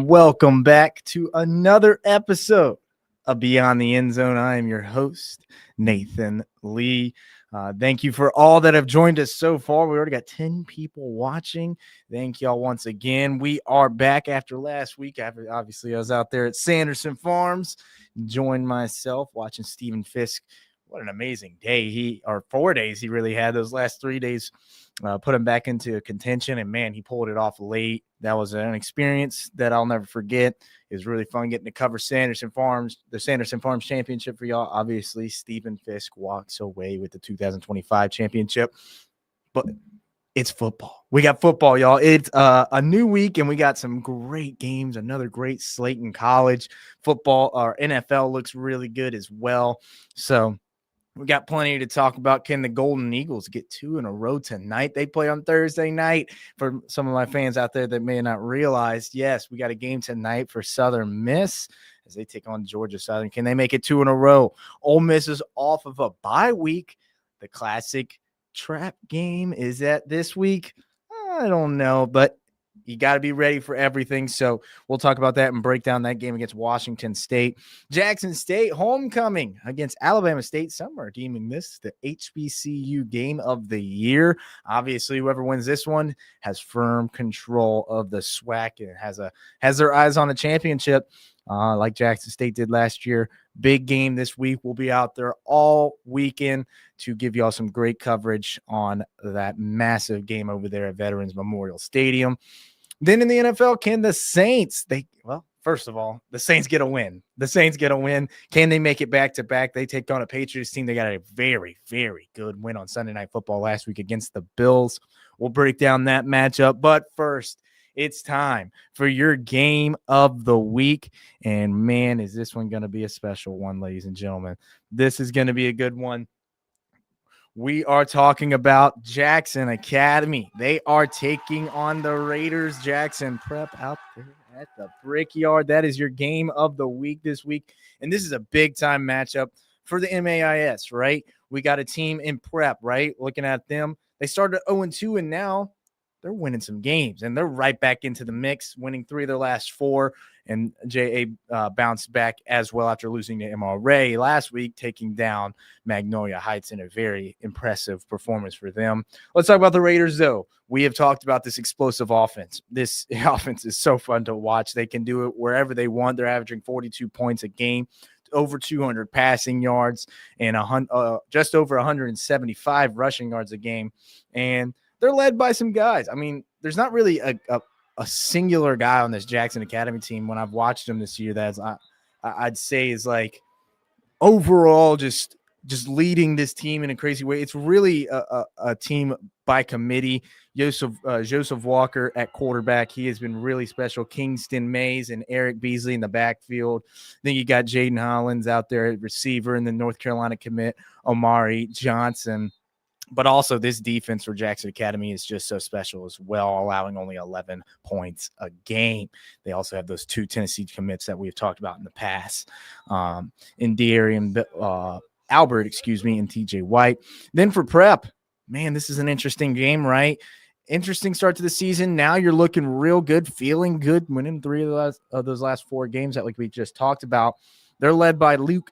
welcome back to another episode of Beyond the Endzone. I am your host, Nathan Lee. Thank you for all that have joined us so far. We already got 10 people watching. Thank y'all once again. We are back after last week. Obviously, I was out there at Sanderson Farms, joined myself watching Stephen Fisk. What an amazing day 4 days he really had. Those last 3 days put him back into contention, and man, he pulled it off late. That was an experience that I'll never forget. It was really fun getting to cover Sanderson Farms, the Sanderson Farms Championship for y'all. Obviously, Stephen Fisk walks away with the 2025 championship, but it's football. We got football, y'all. It's a new week, and we got some great games, another great slate in college football. Our NFL looks really good as well. So we got plenty to talk about. Can the Golden Eagles get 2 in a row tonight? They play on Thursday night. For some of my fans out there that may not realize, yes, we got a game tonight for Southern Miss as they take on Georgia Southern. Can they make it 2 in a row? Ole Miss is off of a bye week. The classic trap game, is that this week? I don't know, but you got to be ready for everything. So we'll talk about that and break down that game against Washington State. Jackson State homecoming against Alabama State. Some are deeming this the HBCU game of the year. Obviously, whoever wins this one has firm control of the SWAC and has their eyes on the championship, like Jackson State did last year. Big game this week. We'll be out there all weekend to give y'all some great coverage on that massive game over there at Veterans Memorial Stadium. Then in the NFL, can the Saints, first of all, the Saints get a win. The Saints get a win. Can they make it back-to-back? They take on a Patriots team. They got a very, very good win on Sunday Night Football last week against the Bills. We'll break down that matchup. But first, it's time for your game of the week. And, man, is this one going to be a special one, ladies and gentlemen. This is going to be a good one. We are talking about Jackson Academy. They are taking on the Raiders. Jackson Prep out there at the Brickyard. That is your game of the week this week. And this is a big-time matchup for the MAIS, right? We got a team in Prep, right? Looking at them. They started 0-2, and now they're winning some games. And they're right back into the mix, winning 3 of their last 4. And JA bounced back as well after losing to MRA last week, taking down Magnolia Heights in a very impressive performance for them. Let's talk about the Raiders, though. We have talked about this explosive offense. This offense is so fun to watch. They can do it wherever they want. They're averaging 42 points a game, over 200 passing yards, and just over 175 rushing yards a game. And they're led by some guys. I mean, there's not really a singular guy on this Jackson Academy team when I've watched them this year that's I'd say is like overall just leading this team in a crazy way. It's really a team by committee. Joseph Walker at quarterback. He has been really special. Kingston Mays and Eric Beasley in the backfield. Then you got Jaden Hollins out there at receiver, and the North Carolina commit Omari Johnson. But also this defense for Jackson Academy is just so special as well, allowing only 11 points a game. They also have those 2 Tennessee commits that we've talked about in the past, in De'Arian Albert, and TJ White. Then for Prep, man, this is an interesting game, right? Interesting start to the season. Now you're looking real good, feeling good, winning 3 of those last 4 games that like we just talked about. They're led by Luke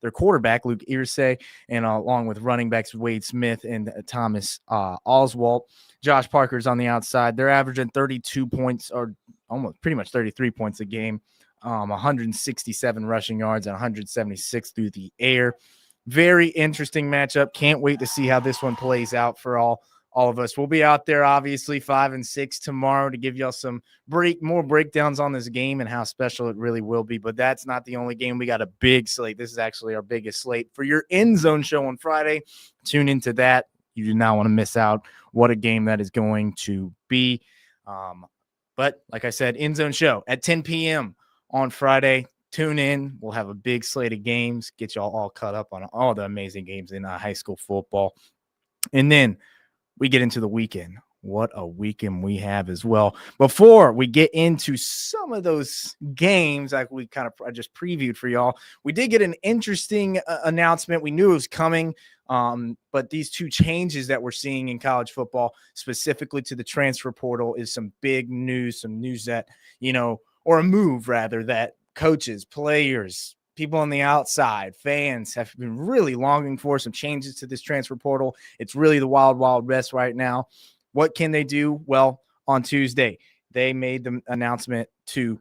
their quarterback, Luke Irsay, and along with running backs Wade Smith and Thomas Oswalt. Josh Parker's on the outside. They're averaging 32 points, or almost pretty much 33 points a game, 167 rushing yards and 176 through the air. Very interesting matchup. Can't wait to see how this one plays out for all of us. We'll be out there, obviously, 5 and 6 tomorrow to give y'all some more breakdowns on this game and how special it really will be. But that's not the only game. We got a big slate. This is actually our biggest slate for your Endzone show on Friday. Tune into that. You do not want to miss out. What a game that is going to be. But like I said, Endzone show at 10 p.m. on Friday. Tune in. We'll have a big slate of games. Get y'all all caught up on all the amazing games in high school football. And then we get into the weekend. What a weekend we have as well. Before we get into some of those games, like we kind of I just previewed for y'all, we did get an interesting announcement. We knew it was coming, but these two changes that we're seeing in college football, specifically to the transfer portal, is some big news, some news that, or a move rather, that coaches, players, people on the outside, fans have been really longing for. Some changes to this transfer portal. It's really the wild, wild west right now. What can they do? Well, on Tuesday, they made the announcement to,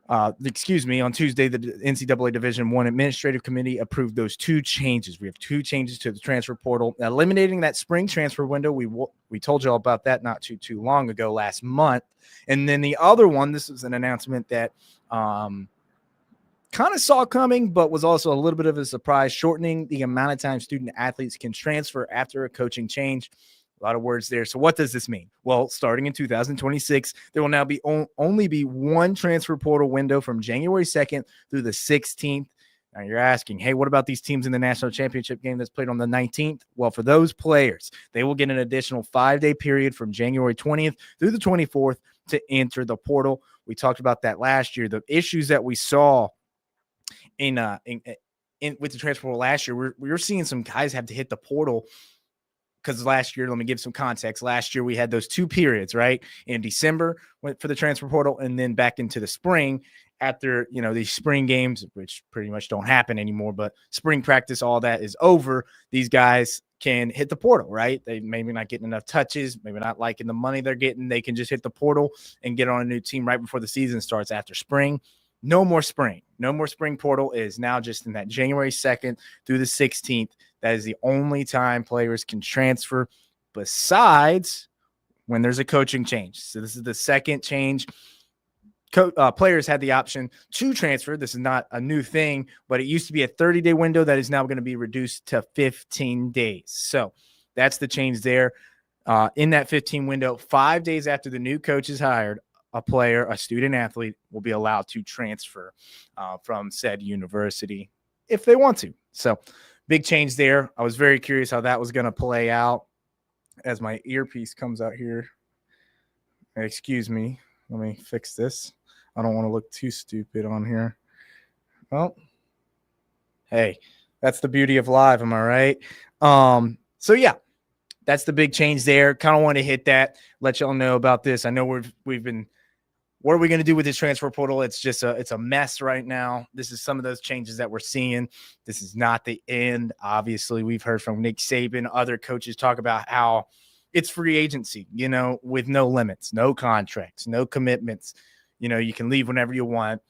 on Tuesday, the NCAA Division I Administrative Committee approved those two changes. We have two changes to the transfer portal, eliminating that spring transfer window. We told you all about that not too long ago, last month. And then the other one, this was an announcement that kind of saw coming, but was also a little bit of a surprise, shortening the amount of time student athletes can transfer after a coaching change. A lot of words there. So what does this mean? Well, starting in 2026, there will now be only be one transfer portal window from January 2nd through the 16th. Now you're asking, hey, what about these teams in the national championship game that's played on the 19th? Well, for those players, they will get an additional 5-day period from January 20th through the 24th to enter the portal. We talked about that last year. The issues that we saw in with the transfer portal last year, we were seeing some guys have to hit the portal. Because last year, let me give some context. Last year, we had those two periods, right? In December, went for the transfer portal, and then back into the spring after, these spring games, which pretty much don't happen anymore. But spring practice, all that is over. These guys can hit the portal, right? They maybe not getting enough touches, maybe not liking the money they're getting. They can just hit the portal and get on a new team right before the season starts after spring. No more spring. No more spring portal. Is now just in that January 2nd through the 16th. That is the only time players can transfer, besides when there's a coaching change. So this is the second change. Players had the option to transfer. This is not a new thing, but it used to be a 30-day window that is now going to be reduced to 15 days. So that's the change there. In that 15 window, 5 days after the new coach is hired, a student athlete will be allowed to transfer from said university if they want to. So big change there. I was very curious how that was going to play out as my earpiece comes out here. Excuse me. Let me fix this. I don't want to look too stupid on here. Well, hey, that's the beauty of live. Am I right? So yeah, that's the big change there. Kind of want to hit that, let y'all know about this. I know we've been, what are we going to do with this transfer portal? It's just it's a mess right now. This is some of those changes that we're seeing. This is not the end. Obviously, we've heard from Nick Saban, other coaches talk about how it's free agency, with no limits, no contracts, no commitments. You can leave whenever you want.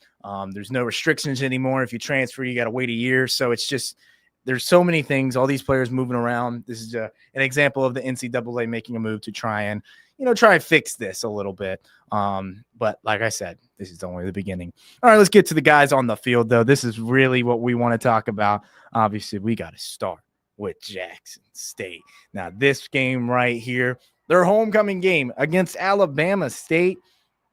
There's no restrictions anymore. If you transfer, you got to wait a year. So it's just, there's so many things, all these players moving around. This is an example of the NCAA making a move to try and fix this a little bit. But like I said, this is only the beginning. All right, let's get to the guys on the field, though. This is really what we want to talk about. Obviously, we got to start with Jackson State. Now, this game right here, their homecoming game against Alabama State.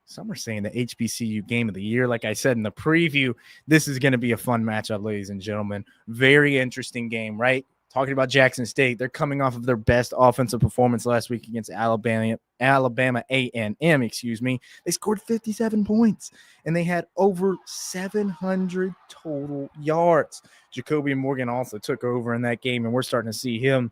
Some are saying the HBCU game of the year. Like I said in the preview, this is going to be a fun matchup, ladies and gentlemen. Very interesting game, right? Talking about Jackson State, they're coming off of their best offensive performance last week against Alabama A&M, They scored 57 points, and they had over 700 total yards. Jacoby Morgan also took over in that game, and we're starting to see him,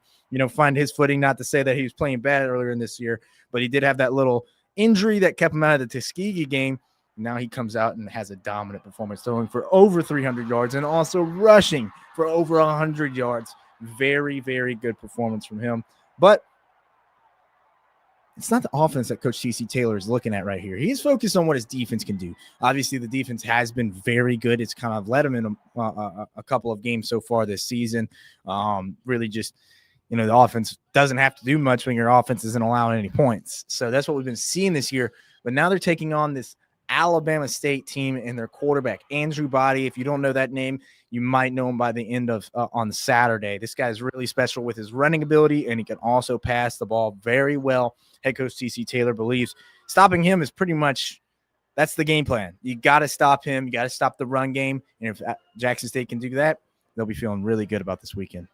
find his footing. Not to say that he was playing bad earlier in this year, but he did have that little injury that kept him out of the Tuskegee game. Now he comes out and has a dominant performance, throwing for over 300 yards and also rushing for over 100 yards. Very, very good performance from him. But it's not the offense that Coach TC Taylor is looking at right here. He's focused on what his defense can do. Obviously, the defense has been very good. It's kind of led him in a couple of games so far this season. Really just, the offense doesn't have to do much when your offense isn't allowing any points. So that's what we've been seeing this year. But now they're taking on this Alabama State team and their quarterback, Andrew Body. If you don't know that name, you might know him by the end of on Saturday. This guy's really special with his running ability, and he can also pass the ball very well. Head coach TC Taylor believes stopping him is pretty much that's the game plan. You got to stop him. You got to stop the run game. And if Jackson State can do that, they'll be feeling really good about this weekend.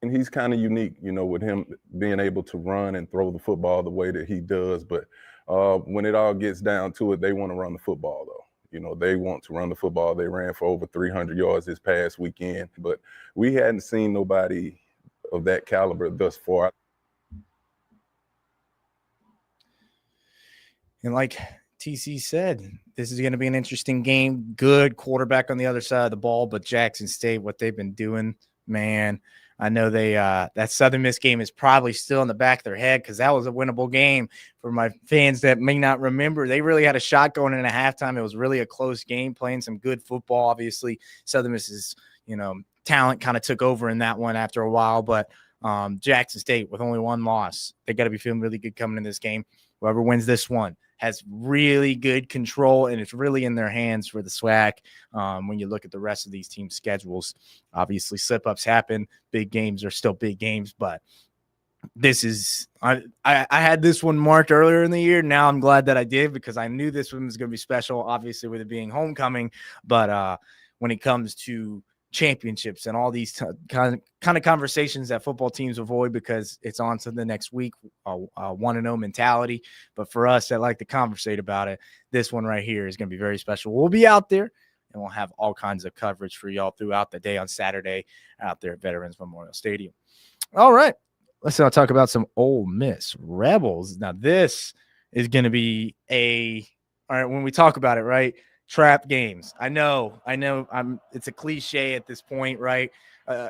And he's kind of unique, with him being able to run and throw the football the way that he does. But when it all gets down to it, they want to run the football, though. They want to run the football. They ran for over 300 yards this past weekend. But we hadn't seen nobody of that caliber thus far. And like TC said, this is going to be an interesting game. Good quarterback on the other side of the ball, but Jackson State, what they've been doing, man, I know they that Southern Miss game is probably still in the back of their head because that was a winnable game for my fans that may not remember. They really had a shot going in a halftime. It was really a close game, playing some good football. Obviously, Southern Miss's talent kind of took over in that one after a while, but Jackson State with only one loss, they got to be feeling really good coming in this game. Whoever wins this one has really good control, and it's really in their hands for the SWAC. When you look at the rest of these teams' schedules, obviously slip-ups happen. Big games are still big games, but this is I had this one marked earlier in the year. Now I'm glad that I did because I knew this one was going to be special, obviously with it being homecoming. But when it comes to championships and all these kind of conversations that football teams avoid because it's on to the next week, 1-0 mentality. But for us that like to conversate about it, this one right here is going to be very special. We'll be out there and we'll have all kinds of coverage for y'all throughout the day on Saturday out there at Veterans Memorial Stadium. All right, let's now talk about some Ole Miss Rebels. Now this is going to be all right, when we talk about it, right? Trap games. I know. It's a cliche at this point, right?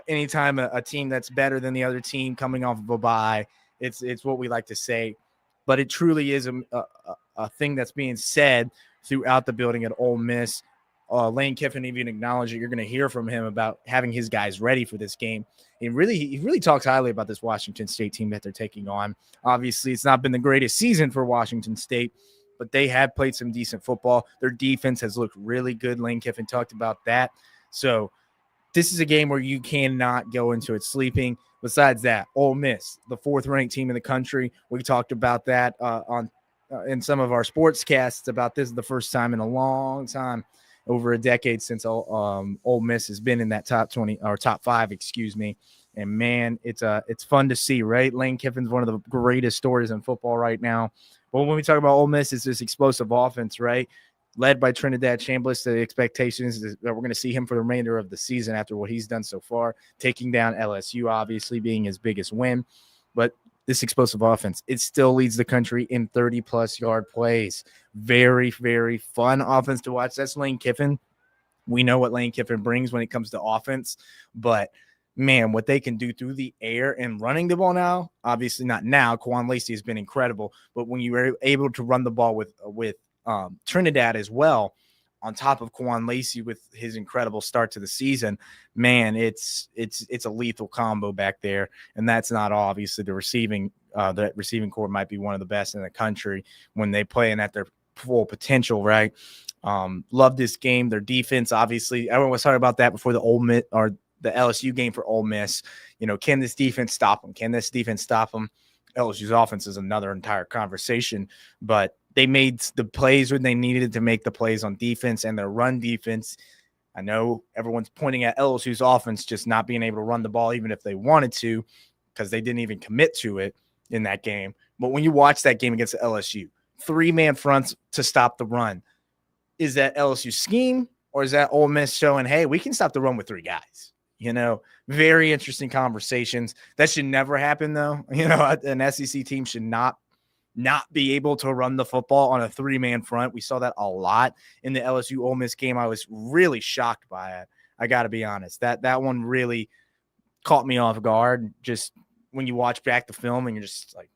Anytime a team that's better than the other team coming off of a bye, it's what we like to say. But it truly is a thing that's being said throughout the building at Ole Miss. Lane Kiffin even acknowledged that you're going to hear from him about having his guys ready for this game. And he really talks highly about this Washington State team that they're taking on. Obviously, it's not been the greatest season for Washington State, but they have played some decent football. Their defense has looked really good. Lane Kiffin talked about that. So this is a game where you cannot go into it sleeping. Besides that, Ole Miss, the 4th-ranked team in the country. We talked about that in some of our sports casts about this is the first time in a long time, over a decade since Ole Miss has been in that top 20 or top 5, excuse me. And man, it's fun to see, right? Lane Kiffin's one of the greatest stories in football right now. But when we talk about Ole Miss, it's this explosive offense, right? Led by Trinidad Chambliss, the expectations is that we're going to see him for the remainder of the season after what he's done so far, taking down LSU, obviously being his biggest win. But this explosive offense, it still leads the country in 30-plus yard plays. Very, very fun offense to watch. That's Lane Kiffin. We know what Lane Kiffin brings when it comes to offense, but man, what they can do through the air and running the ball now, obviously not now. Quan Lacey has been incredible, but when you were able to run the ball with Trinidad as well, on top of Quan Lacey with his incredible start to the season, man, it's a lethal combo back there. And that's not all. Obviously the receiving core might be one of the best in the country when they play and at their full potential, right? Love this game. Their defense, obviously, everyone was talking about that before the Ole Miss or the LSU game for Ole Miss. Can this defense stop them? Can this defense stop them? LSU's offense is another entire conversation, but they made the plays when they needed to make the plays on defense and their run defense. I know everyone's pointing at LSU's offense just not being able to run the ball even if they wanted to because they didn't even commit to it in that game. But when you watch that game against LSU, 3-man fronts to stop the run, is that LSU scheme or is that Ole Miss showing, hey, we can stop the run with 3 guys? Very interesting conversations. That should never happen, though. An SEC team should not be able to run the football on a 3-man front. We saw that a lot in the LSU Ole Miss game. I was really shocked by it. I got to be honest. That one really caught me off guard. Just when you watch back the film and you're just like,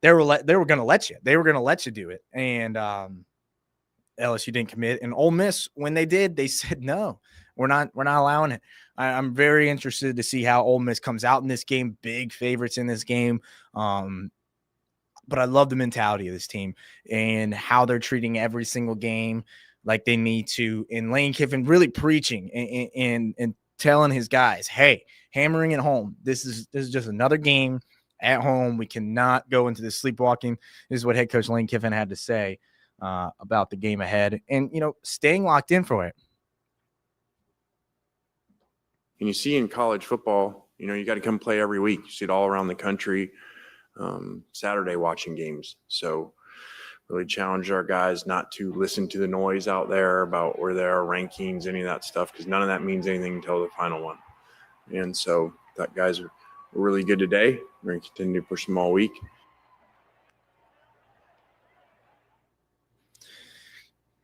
they were going to let you. They were going to let you do it. And LSU didn't commit. And Ole Miss, when they did, they said, no, we're not allowing it. I'm very interested to see how Ole Miss comes out in this game. Big favorites in this game. But I love the mentality of this team and how they're treating every single game like they need to. And Lane Kiffin really preaching and telling his guys, hey, hammering it home. This is just another game at home. We cannot go into this sleepwalking. This is what head coach Lane Kiffin had to say about the game ahead and, staying locked in for it. And you see in college football, You got to come play every week. You see it all around the country. Saturday watching games. So really challenge our guys not to listen to the noise out there about where there are rankings, any of that stuff, because none of that means anything until the final one. And so that guys are really good today. We're going to continue to push them all week.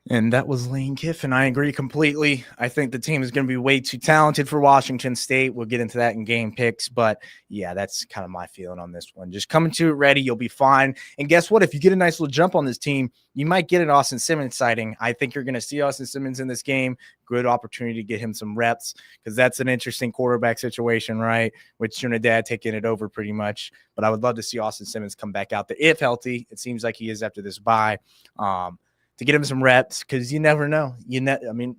And that was Lane Kiffin. I agree completely. I think the team is going to be way too talented for Washington State. We'll get into that in game picks. But, yeah, that's kind of my feeling on this one. Just coming to it ready, you'll be fine. And guess what? If you get a nice little jump on this team, you might get an Austin Simmons sighting. I think you're going to see Austin Simmons in this game. Good opportunity to get him some reps because that's an interesting quarterback situation, right? With Trinidad taking it over pretty much. But I would love to see Austin Simmons come back out there if healthy. It seems like he is after this bye. To get him some reps, because you never know.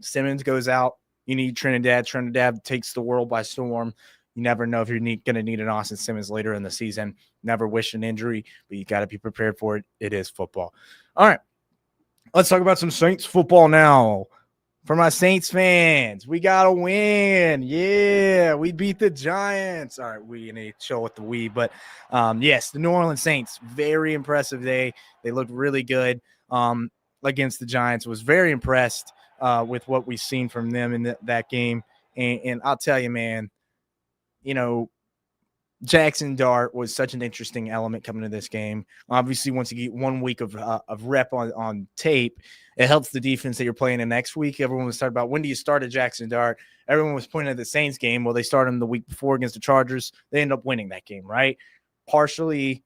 Simmons goes out. You need Trinidad. Trinidad takes the world by storm. You never know if you're going to need an Austin Simmons later in the season. Never wish an injury, but you got to be prepared for it. It is football. All right, let's talk about some Saints football now. For my Saints fans, we got to win. Yeah, we beat the Giants. All right, we need to chill with the we. But, yes, the New Orleans Saints, very impressive day. They looked really good. Against the Giants, was very impressed with what we've seen from them in that game. And I'll tell you, man, Jackson Dart was such an interesting element coming to this game. Obviously, once you get 1 week of rep on tape, it helps the defense that you're playing in next week. Everyone was talking about when do you start a Jackson Dart? Everyone was pointing at the Saints game. Well, they started him the week before against the Chargers. They end up winning that game, right? Partially,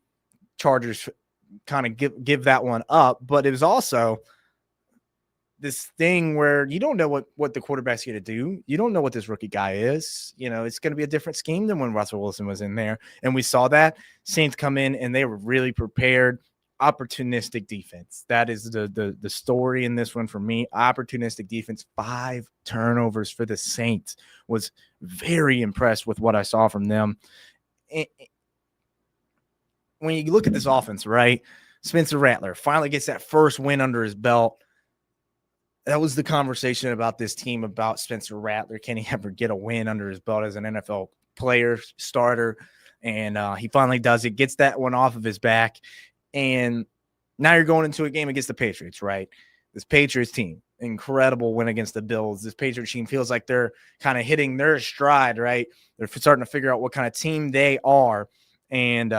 Chargers kind of give that one up, but it was also this thing where you don't know what the quarterback's going to do. You don't know what this rookie guy is. It's going to be a different scheme than when Russell Wilson was in there. And we saw that. Saints come in and they were really prepared. Opportunistic defense. That is the story in this one for me. Opportunistic defense. 5 turnovers for the Saints. Was very impressed with what I saw from them. When you look at this offense, right? Spencer Rattler finally gets that first win under his belt. That was the conversation about this team, about Spencer Rattler. Can he ever get a win under his belt as an NFL player, starter? And he finally does it, gets that one off of his back. And now you're going into a game against the Patriots, right? This Patriots team, incredible win against the Bills. This Patriots team feels like they're kind of hitting their stride, right? They're starting to figure out what kind of team they are. And,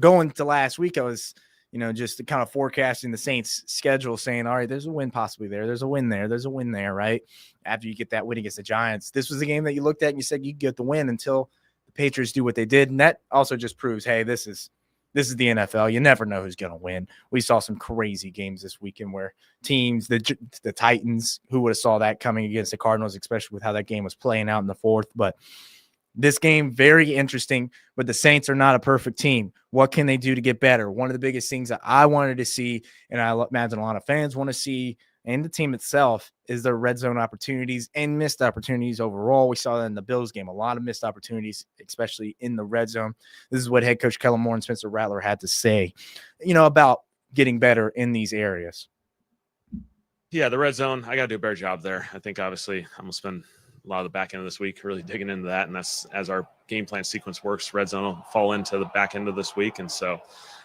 going to last week, I was – just kind of forecasting the Saints' schedule, saying, all right, there's a win possibly there. There's a win there. There's a win there, right? After you get that win against the Giants. This was the game that you looked at and you said you get the win until the Patriots do what they did. And that also just proves, hey, this is the NFL. You never know who's going to win. We saw some crazy games this weekend where teams, the Titans, who would have saw that coming against the Cardinals, especially with how that game was playing out in the fourth. But this game, very interesting, but the Saints are not a perfect team. What can they do to get better? One of the biggest things that I wanted to see, and I imagine a lot of fans want to see, and the team itself, is their red zone opportunities and missed opportunities overall. We saw that in the Bills game, a lot of missed opportunities, especially in the red zone. This is what head coach Kellen Moore and Spencer Rattler had to say, about getting better in these areas. Yeah, the red zone, I got to do a better job there. I think, obviously, I'm going to spend a lot of the back end of this week really digging into that, and that's as our game plan sequence works. Red zone will fall into the back end of this week, and so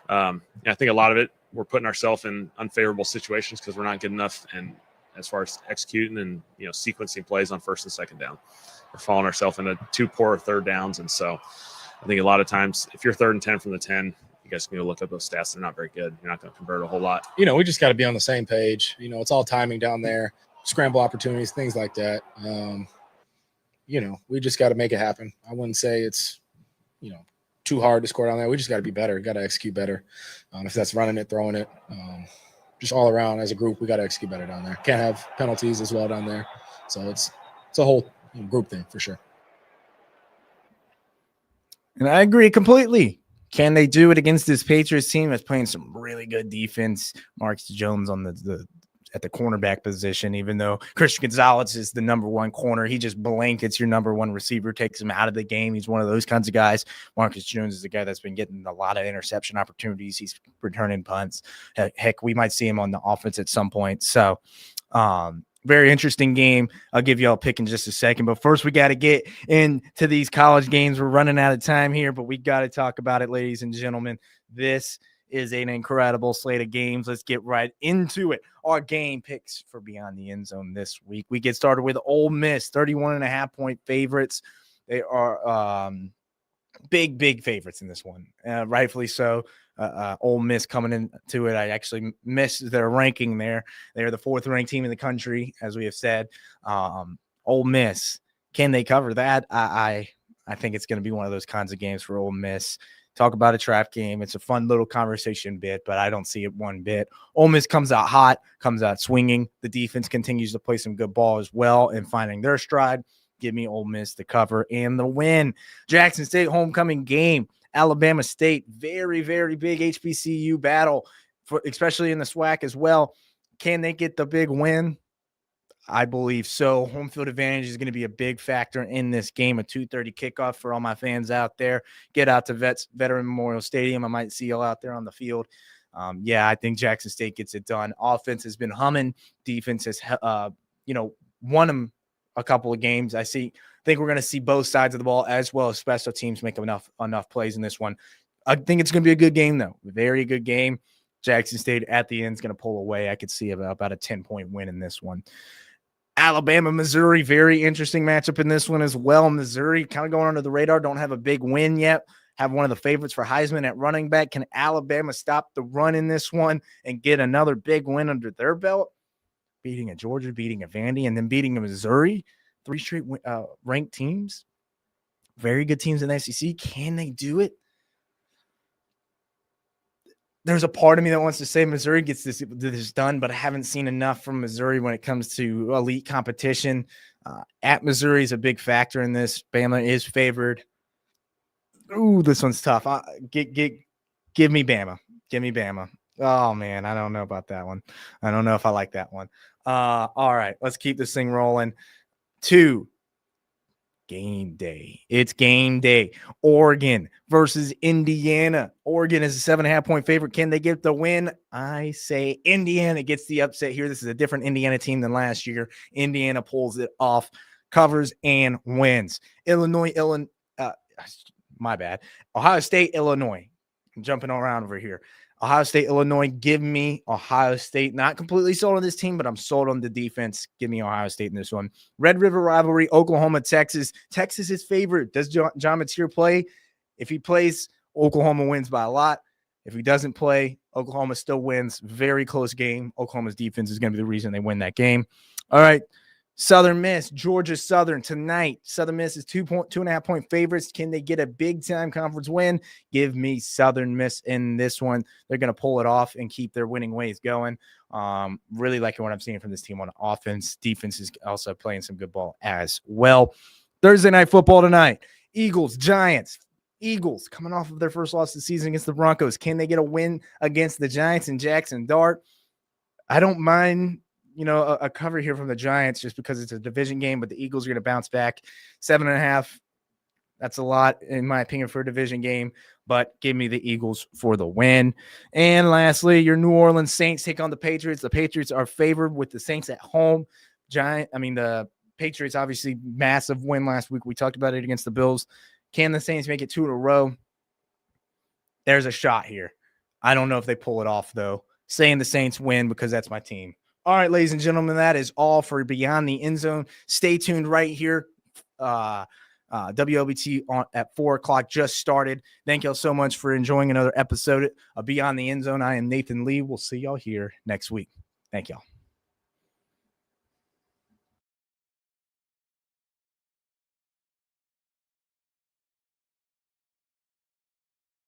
I think a lot of it we're putting ourselves in unfavorable situations because we're not good enough, and as far as executing and sequencing plays on first and second down, we're falling ourselves into 2 poor third downs, and so I think a lot of times if you're 3rd and 10 from the 10, you guys can go look up those stats. They're not very good. You're not going to convert a whole lot. We just got to be on the same page. It's all timing down there, scramble opportunities, things like that. We just got to make it happen. I wouldn't say it's, too hard to score down there. We just got to be better. Got to execute better. If that's running it, throwing it, just all around as a group, we got to execute better down there. Can't have penalties as well down there. So it's a whole group thing for sure. And I agree completely. Can they do it against this Patriots team that's playing some really good defense? Marcus Jones on the at the cornerback position, even though Christian Gonzalez is the number 1 corner. He just blankets your number 1 receiver, takes him out of the game. He's one of those kinds of guys. Marcus Jones is the guy that's been getting a lot of interception opportunities. He's returning punts. Heck, we might see him on the offense at some point. So Very interesting game. I'll give y'all a pick in just a second. But first, we got to get into these college games. We're running out of time here, but we got to talk about it, ladies and gentlemen. This is an incredible slate of games. Let's get right into it. Our game picks for Beyond the End Zone this week. We get started with Ole Miss, 31.5-point favorites. They are big favorites in this one, rightfully so. Ole Miss coming into it, I actually missed their ranking there. They're the 4th ranked team in the country, as we have said. Ole Miss, can they cover that? I think it's going to be one of those kinds of games for Ole Miss. Talk about a trap game. It's a fun little conversation bit, but I don't see it one bit. Ole Miss comes out hot, comes out swinging. The defense continues to play some good ball as well and finding their stride. Give me Ole Miss to cover and the win. Jackson State homecoming game. Alabama State, very big HBCU battle, especially in the SWAC as well. Can they get the big win? I believe so. Home field advantage is going to be a big factor in this game. A 2:30 kickoff for all my fans out there. Get out to Veteran Memorial Stadium. I might see y'all out there on the field. I think Jackson State gets it done. Offense has been humming. Defense has, won them a couple of games. I think we're going to see both sides of the ball as well as special teams make enough plays in this one. I think it's going to be a good game, though. Very good game. Jackson State at the end is going to pull away. I could see about a 10-point win in this one. Alabama, Missouri, very interesting matchup in this one as well. Missouri kind of going under the radar, don't have a big win yet. Have one of the favorites for Heisman at running back. Can Alabama stop the run in this one and get another big win under their belt? Beating a Georgia, beating a Vandy, and then beating a Missouri. 3 straight ranked teams. Very good teams in the SEC. Can they do it? There's a part of me that wants to say Missouri gets this done, but I haven't seen enough from Missouri when it comes to elite competition. At Missouri is a big factor in this. Bama is favored. Ooh, this one's tough. Give me Bama. Give me Bama. Oh, man, I don't know about that one. I don't know if I like that one. All right, let's keep this thing rolling. 2, game day. It's game day. Oregon versus Indiana. Oregon is a 7.5-point favorite. Can they get the win? I say Indiana gets the upset here. This is a different Indiana team than last year. Indiana pulls it off, covers, and wins. My bad. Ohio State, Illinois. I'm jumping around over here. Ohio State, Illinois, give me Ohio State. Not completely sold on this team, but I'm sold on the defense. Give me Ohio State in this one. Red River rivalry, Oklahoma, Texas. Texas is favored. Does John Mateer play? If he plays, Oklahoma wins by a lot. If he doesn't play, Oklahoma still wins. Very close game. Oklahoma's defense is going to be the reason they win that game. All right. Southern Miss, Georgia Southern tonight. Southern Miss is 2.5-point favorites. Can they get a big-time conference win? Give me Southern Miss in this one. They're going to pull it off and keep their winning ways going. Really liking what I'm seeing from this team on offense. Defense is also playing some good ball as well. Thursday night football tonight. Eagles, Giants. Eagles coming off of their first loss of the season against the Broncos. Can they get a win against the Giants in Jackson Dart? I don't mind a cover here from the Giants just because it's a division game, but the Eagles are going to bounce back. 7.5. That's a lot, in my opinion, for a division game, but give me the Eagles for the win. And lastly, your New Orleans Saints take on the Patriots. The Patriots are favored with the Saints at home. The Patriots, obviously, massive win last week. We talked about it against the Bills. Can the Saints make it 2 in a row? There's a shot here. I don't know if they pull it off, though. Saying the Saints win because that's my team. All right, ladies and gentlemen, that is all for Beyond the End Zone. Stay tuned right here. WLBT at 4 o'clock just started. Thank y'all so much for enjoying another episode of Beyond the End Zone. I am Nathan Lee. We'll see y'all here next week. Thank y'all.